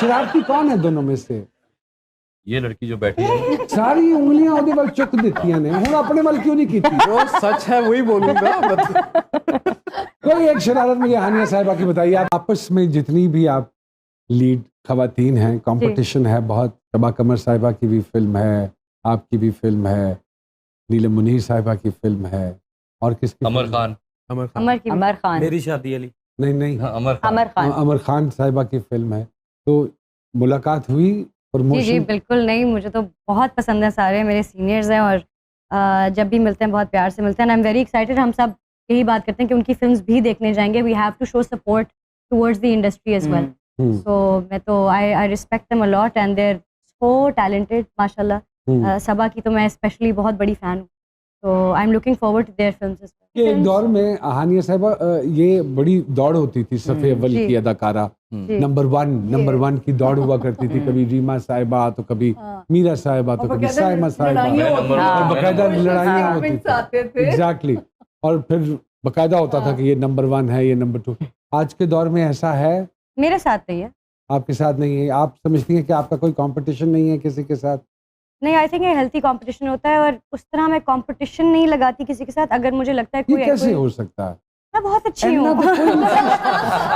शरारती कौन है दोनों में से? ये लड़की जो बैठी है सारी उंगलियां ਉਹਦੇ ਵੱਲ ਚੁੱਕ ਦਿੱਤੀਆਂ ਨੇ, ਹੁਣ ਆਪਣੇ ਵੱਲ क्यों नहीं कीती? जो सच है वही बोलूंगा। कोई एक शरारत मुझे हानिया साहिबा की बताइए। आप आपस में जितनी भी आप लीड खवातीन हैं, कंपटीशन है बहुत। शबा कमर साहिबा की भी फिल्म है, आपकी भी फिल्म है, नीलम मुनीर साहिबा की फिल्म है, और किसकी? अमर खान अमर खान मेरी शादी अली। नहीं हाँ, अमर खान अमर खान साहिबा की फिल्म है। तो मुलाकात हुई जी प्रमोशन? बिल्कुल नहीं, मुझे तो बहुत पसंद है, सारे मेरे सीनियर्स हैं और जब भी मिलते हैं बहुत प्यार से मिलते हैं। I am very excited. हम सब यही बात करते हैं कि उनकी फिल्म्स भी देखने जाएंगे। We have to show support towards the industry as well. So मैं तो I respect them a lot and they are so talented माशाल्लाह। सबा की तो मैं स्पेशली बहुत बड़ी फ़ैन हूँ, तो I am looking forward to their films. कि एक दौर में हानिया साहिबा ये बड़ी दौड़ होती थी सफ़े अव्वल जी। की अदाकारा, जी। नंबर वन की दौड़ हुआ करती थी। कभी रीमा साहिबा तो कभी मीरा साहिबा तो कभी साइमा साहिबा, और बकायदा लड़ाइयाँ होती थी। एग्जैक्टली। और फिर बकायदा होता था कि ये नंबर 1 है, ये नंबर 2। आज के दौर में ऐसा है? मेरे साथ नहीं है। आपके साथ नहीं है? आप समझती हैं कि आपका कोई कंपटीशन नहीं है किसी के साथ? नहीं, आई थिंक ये हेल्थी कंपटीशन होता है और उस तरह मैं कंपटीशन नहीं लगाती किसी के साथ। अगर मुझे लगता है ये कोई कैसे हो सकता है? मैं बहुत अच्छी हूँ। इन्ना तो कोई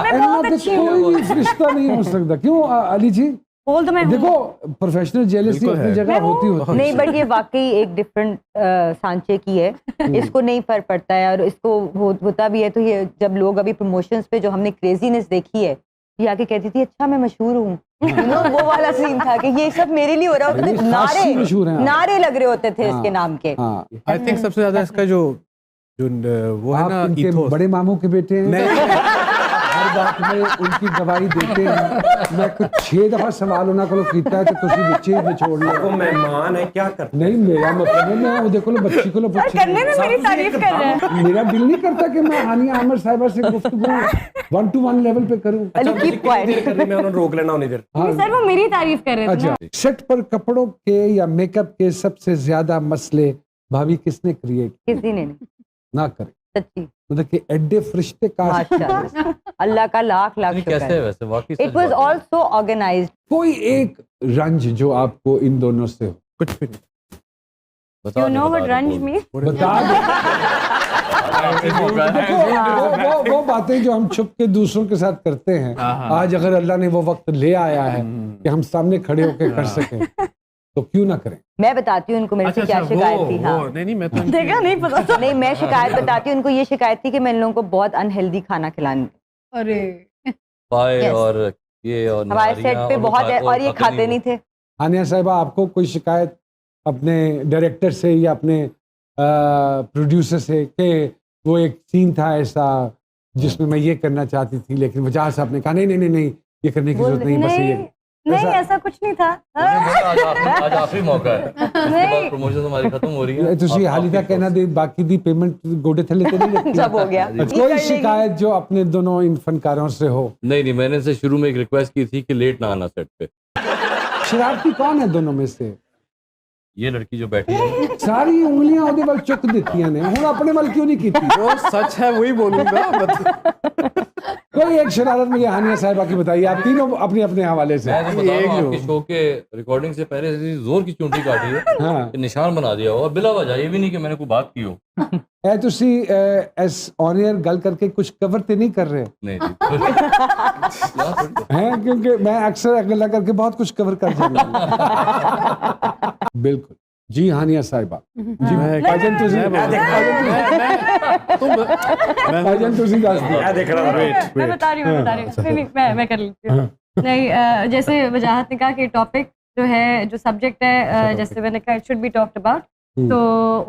मैं बहुत अच्छी हूँ। कोई रिश्ता नहीं हो सकता। क्यों अली जी? बोल दो मैं हूँ। देखो प्रोफेशनल जेलसी बिल्कुल अपनी है। जगह होती है। नहीं, बट ये वाकई एक डिफरेंट सांचे की है। इसको नहीं फर्क पड़ता है और इसको होता भी है। तो ये जब लोग अभी प्रमोशंस पे जो हमने क्रेजीनेस देखी है, ये आके कहती थी अच्छा मैं मशहूर हूँ। वो वाला सीन था कि ये सब मेरे लिए हो रहा होता था। खासी मशहूर हैं आप। नारे लग रहे होते थे इसके नाम के। आई थिंक सबसे ज्यादा इसका जो वो है आप ना इनके ethos। बड़े मामू के बेटे हैं। नहीं हर बात में उनकी गवाही देते हैं। मैं कुछ 6 दफा सवाल उन्होंने को कीता है तो तुसी बच्चे ही निचोड़ लो। वो मेहमान है, क्या करते? नहीं, मेरा मतलब है मैं वो देखो लो बच्ची को लो सर करने में मेरी तारीफ कर रहे हैं। मेरा दिल नहीं करता कि मैं हानिया आमिर साहिबा से गुफ्तगू 1 to 1 लेवल पे करूं। अली की पॉइंट कर रही, मैं उन्होंने रोक लेना उन्हीं देर। हाँ। सर वो मेरी तारीफ कर रहे थे ना। अच्छा, सेट पर कपड़ों के या मेकअप के सबसे ज्यादा मसले भाभी किसने क्रिएट किसी ने नहीं, ना करे? सच्ची मतलब कि एड्डे फरिश्ते का माशाल्लाह, अल्लाह का लाख लाख ये शुक्र कैसे है है। वैसे वाकई इट वाज आल्सो ऑर्गेनाइज्ड। कोई एक रंज जो आपको इन दोनों से हो? कुछ भी नहीं। यू नो व्हाट रंज मीन? बता दो। देखो वो बातें जो हम छुप के दूसरों के साथ करते हैं, आज अगर अल्लाह ने वो वक्त ले आया है कि हम सामने खड़े होकर कर सकें तो क्यों ना करें? मैं बताती हूँ उनको मेरे से क्या शिकायत थी। हाँ नहीं मैं तो देखा नहीं पता था। नहीं, मैं शिकायत बताती हूँ उनको। ये शिकायत थी कि मैं इन लोगों को बहुत अनहेल्दी खाना खिलाने। अरे पाए Yes. और ये और हमारे सेट नारियां पे और वो बहुत है खा- और ये खाते नहीं थे। हानिया साहिबा, आपको कोई शिकायत अपने डायरेक्टर से या अपने प्रोड्यूसर से कि वो एक सीन था ऐसा जिसमें मैं ये करना चाहती थी लेकिन वजह से आपने कहा नहीं ये करने की जरूरत नहीं, बस नहीं ये नहीं ऐसा कुछ नहीं था। आज आखिरी मौका है। उसके बाद प्रमोशन हमारी खत्म हो रही है। ਤੁਸੀਂ ਹਾਲੀ ਤੱਕ ਇਹਨਾਂ ਦੀ ਬਾਕੀ ਦੀ पेमेंट गोडे थले तो नहीं रखी? सब हो गया। कोई शिकायत जो अपने दोनों इन फनकारों से हो? नहीं मैंने इनसे शुरू में एक रिक्वेस्ट की थी कि लेट ना आना सेट पे। शरारती कौन है दोनों में से? ये लड़की जो बैठी है सारी उंगलियां ਉਹਦੇ ਵੱਲ ਚੁੱਕ ਦਿੱਤੀਆਂ ਨੇ, ਹੁਣ ਆਪਣੇ ਵੱਲ क्यों नहीं कीती? जो सच है वही बोलूंगा। कोई एक शरारत मुझे हानिया साहिबा की बताइए। आप तीनों अपने अपने हवाले से। मैं तो बता रहा हूँ आपके शो के रिकॉर्डिंग से पहले ऐसी जोर की चूंटी काटी है हाँ। कि निशान बना दिया हो और बिला वजह ये भी नहीं कि मैंने कोई बात की हो। ए तुसी एस ऑन एयर गल करके कुछ कवर ते नहीं कर रहे नहीं जी। हैं? क्योंकि मैं अक्सर गल्ला करके बहुत कुछ कवर कर जाऊंगा। बिल्कुल जी हानिया साहिबा जी। भाईजान तुसी भाईजान तुसी दस दो। मैं देख रहा हूँ। मैं बता रही हूँ नहीं मैं कर लेती हूँ। नहीं जैसे वजाहत ने कहा कि टॉपिक जो है जो सब्जेक्ट है जैसे मैंने कहा it should be talked about, तो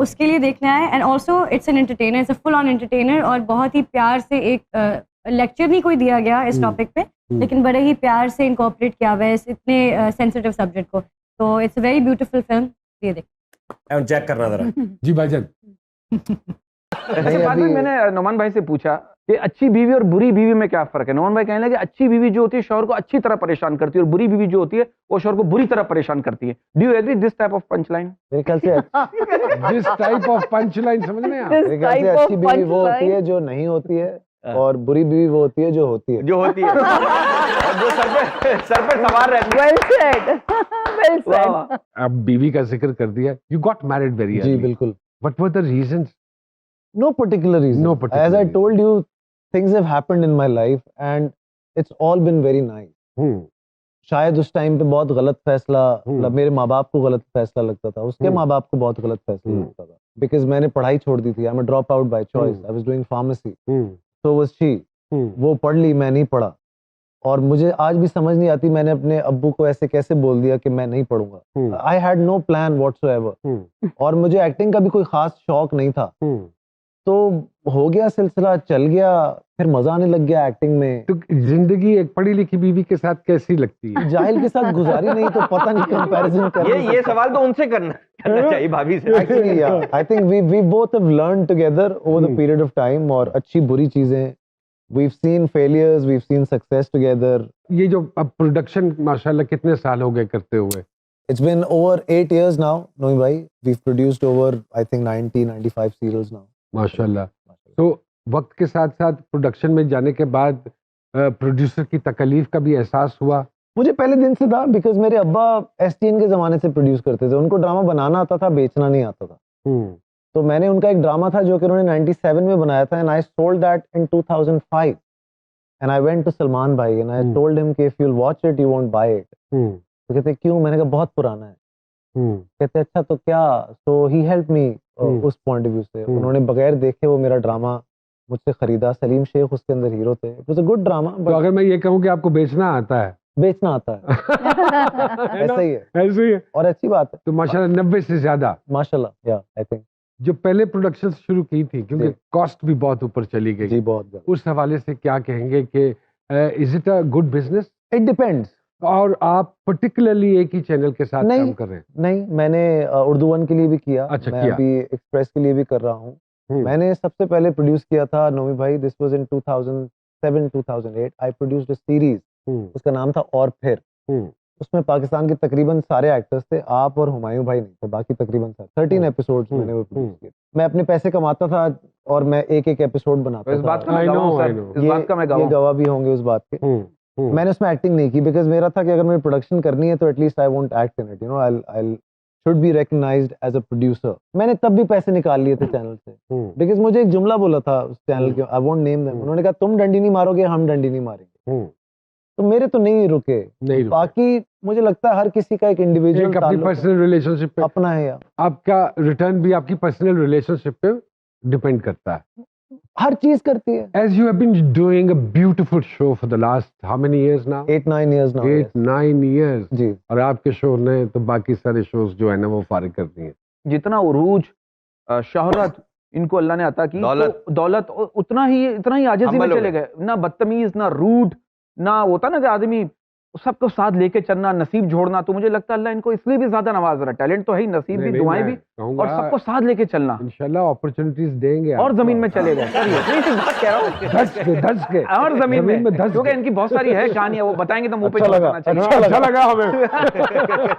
उसके लिए देखना है। And also it's an entertainer, it's a full on entertainer और बहुत ही प्यार से एक लेक्चर नहीं कोई दिया गया इस टॉपिक पे, लेकिन बड़े ही प्यार से इनकॉर्पोरेट किया हुआ है इस इतने सेंसिटिव सब्जेक्ट को। तो it's a very beautiful film, ये देख। चेक करना जरा। जी भाईजान। ऐसे बाद में मैंने नोमान भाई से पूछा कि अच्छी बीवी और बुरी बीवी में क्या फर्क है। नोमान भाई कहने लगे अच्छी बीवी जो होती है शौहर को अच्छी तरह परेशान करती है और बुरी बीवी जो होती है वो शौहर को बुरी तरह परेशान करती है। Do you agree this type of punch line? मेरे ख्याल से this type of punch line समझ में मेरे ख्याल से अच्छी बीवी वो होती है जो नहीं होती है और बुरी बीवी वो होती है जो होती है। जो होती है और जो सर पे सवार रहती है। वेल सेड वेल वाह, सेड। वाह। अब बीवी का जिक्र कर दिया, यू गॉट मैरिड वेरी जी बिल्कुल। What were the reasons? No particular reason. No particular As I reason. told you, things have happened in my life and it's all been very nice. शायद उस टाइम पे बहुत गलत फैसला, मतलब मेरे माँ बाप को गलत फैसला लगता था, उसके माँ बाप को बहुत गलत फैसला लगता था, बिकॉज मैंने पढ़ाई छोड़ दी थी। I am a drop out by choice. I was doing pharmacy, so was she. वो पढ़ ली, मैं नहीं पढ़ा, और मुझे आज भी समझ नहीं आती मैंने अपने अब्बू को ऐसे कैसे बोल दिया कि मैं नहीं पढ़ूंगा। I had no plan whatsoever, और मुझे एक्टिंग का भी कोई खास शौक नहीं था। तो हो गया सिलसिला, चल गया, फिर मजा आने लग गया एक्टिंग में। तो जिंदगी एक पढ़ी लिखी बीवी के साथ कैसी लगती है? जाहिल के साथ गुजारी नहीं तो पता नहीं कंपैरिजन कर। ये सवाल तो उनसे करना चाहिए, भाभी से। Actually, yeah, I think we both have learned together over the period of time, और अच्छी बुरी चीजें, we've seen failures, we've seen success together. ये जो अब प्रोडक्शन माशाल्लाह कितने साल हो गए करते हुए? It's been over 8 years now, Nohi bhai. We've produced over, I think, 95 serials now. माशाल्लाह। तो वक्त के साथ साथ प्रोडक्शन में जाने के बाद प्रोड्यूसर की तकलीफ का भी एहसास हुआ? मुझे पहले दिन से था, बिकॉज मेरे अब्बा STN के जमाने से प्रोड्यूस करते थे। उनको ड्रामा बनाना आता था, बेचना नहीं आता था। तो मैंने उनका एक ड्रामा था जो कि उन्होंने 97 में बनाया था, and I sold that in 2005, and I went to Salman भाई एंड आई टोल्ड हिम कि if you will watch it you won't buy it. तो कहते क्यों? मैंने कहा बहुत पुराना है। कहते अच्छा तो क्या? सो ही हेल्प मी उस पॉइंट ऑफ व्यू से। उन्होंने बगैर देखे वो मेरा ड्रामा मुझसे खरीदा। सलीम शेख उसके अंदर हीरो थे। It was a good drama. तो अगर मैं ये कहूँ कि आपको बेचना आता है? बेचना आता है। ऐसा ही है, ऐसे ही है। और अच्छी बात है। तो माशाल्लाह 90 से ज्यादा माशाल्लाह, या आई थिंक जो पहले प्रोडक्शन शुरू की थी, क्योंकि कॉस्ट भी बहुत ऊपर चली गई जी, बहुत ज्यादा। उस हवाले से क्या कहेंगे कि is it a good business? It depends. और आप पर्टिकुलरली एक ही चैनल के साथ काम कर रहे हैं? नहीं, मैंने उर्दू वन के लिए भी किया। अच्छा, मैं किया। अभी एक्सप्रेस के लिए भी कर रहा हूँ। मैंने सबसे पहले प्रोड्यूस किया था नोमी भाई, this was in 2007-2008। I produced a series, उसका नाम था और फिर। उसमें पाकिस्तान के तकरीबन सारे एक्टर्स थे, आप और हुमायूं भाई नहीं थे, बाकी तकरीबन 13 एपिसोड्स मैंने वो प्रोड्यूस किए। मैं अपने पैसे कमाता था और मैं एक एक एपिसोड बनाता इस बात था। का मैं गवाह हूं सर, इस बात का मैं ये गवाह हूं। गवाह भी होंगे उस बात के। मैंने उसमें एक्टिंग नहीं की, बिकॉज मेरा था कि अगर मुझे प्रोडक्शन करनी है तो at least I won't act in it, you know, I should be recognised as a producer. मैंने तब भी पैसे निकाल लिए थे चैनल से, बिकॉज मुझे एक जुमला बोला था उस चैनल के, आई वोंट नेम देम। उन्होंने कहा तुम डंडी नहीं मारोगे, हम डंडी नहीं मारेंगे। तो मेरे तो नहीं रुके। बाकी मुझे लगता है हर किसी का एक इंडिविजुअल अपनी पर्सनल रिलेशनशिप पे अपना है, यार आपका रिटर्न भी आपकी पर्सनल रिलेशनशिप पे डिपेंड करता है। हर चीज करती है। As you have been doing a beautiful show for the last how many years now? 8-9 years now. 8-9 years. जी। और आपके शो ने तो बाकी सारे शोज जो है ना वो फारिग कर दिए। जितना उरूज, शोहरत इनको अल्लाह ने अता की, तो दौलत इतना ही आजिज़ी में चले गए। ना बदतमीज, ना रूड, ना होता ना कि आदमी सबको साथ लेके चलना, नसीब जोड़ना। तो मुझे लगता है अल्लाह इनको इसलिए भी ज्यादा नवाज रहा है। टैलेंट तो है ही, नसीब भी, दुआएं भी, और सबको साथ लेके चलना। इंशाल्लाह अपॉर्चुनिटीज देंगे और जमीन में चले गए। नहीं सिर्फ बात कह रहा हूँ, धस के और जमीन में धस क्योंकि इनकी बहुत सारी है कहानियां, वो बताएंगे तो मुंह पे अच्छा लगा हमें। लगा हमें।